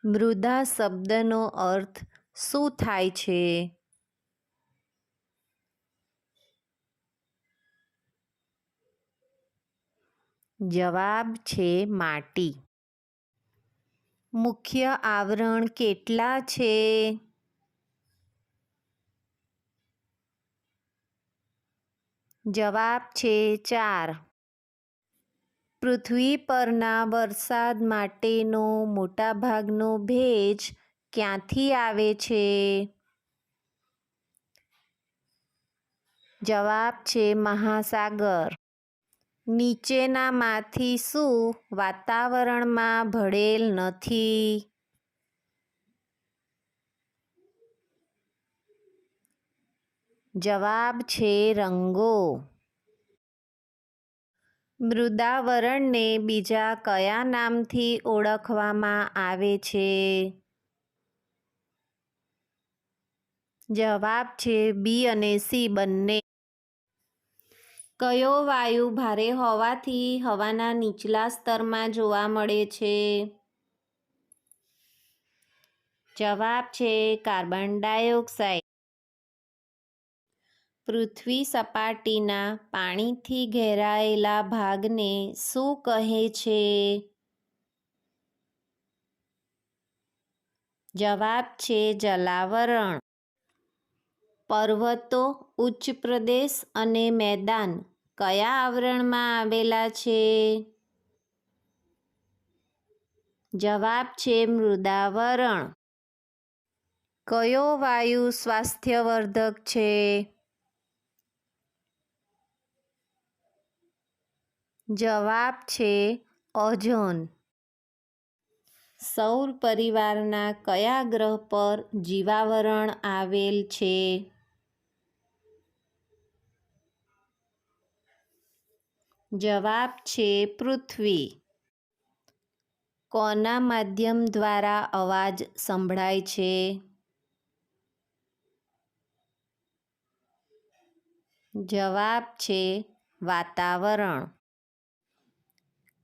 મૃદા શબ્દનો અર્થ શું થાય છે? જવાબ છે માટી. મુખ્ય આવરણ કેટલા છે? જવાબ છે 4. પૃથ્વી પરના વરસાદ માટેનો મોટાભાગનો ભેજ ક્યાંથી આવે છે? જવાબ છે મહાસાગર. નીચેનામાંથી શું વાતાવરણમાં ભળેલ નથી? જવાબ છે રંગો. મૃદાવરણને બીજા કયા નામથી ઓળખવામાં આવે છે? જવાબ છે બી અને સી બંને. કયો વાયુ ભારે હોવાથી હવાના નીચલા સ્તરમાં જોવા મળે છે? જવાબ છે કાર્બન ડાયોક્સાઇડ. પૃથ્વી સપાટીના પાણીથી ઘેરાયેલા ભાગને શું કહે છે? જવાબ છે જલાવરણ. પર્વતો, ઉચ્ચ પ્રદેશ અને મેદાન કયા આવરણમાં આવેલા છે? જવાબ છે મૃદાવરણ. કયો વાયુ સ્વાસ્થ્યવર્ધક છે? જવાબ છે ઓઝોન. સૌર પરિવારના કયા ગ્રહ પર જીવાવરણ આવેલ છે? જવાબ છે પૃથ્વી. કોના માધ્યમ દ્વારા અવાજ સંભળાય છે? જવાબ છે વાતાવરણ.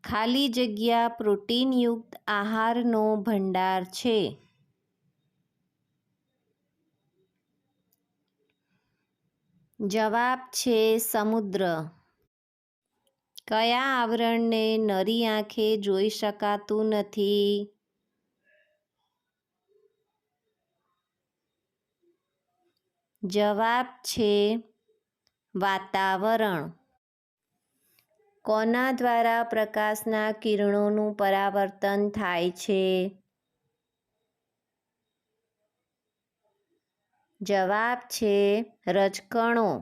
ખાલી જગ્યા પ્રોટીનયુક્ત આહારનો ભંડાર છે. જવાબ છે સમુદ્ર. કયા આવરણને નરી આંખે જોઈ શકાતું નથી? જવાબ છે વાતાવરણ. કોના દ્વારા પ્રકાશના કિરણોનું પરાવર્તન થાય છે? જવાબ છે રજકણો.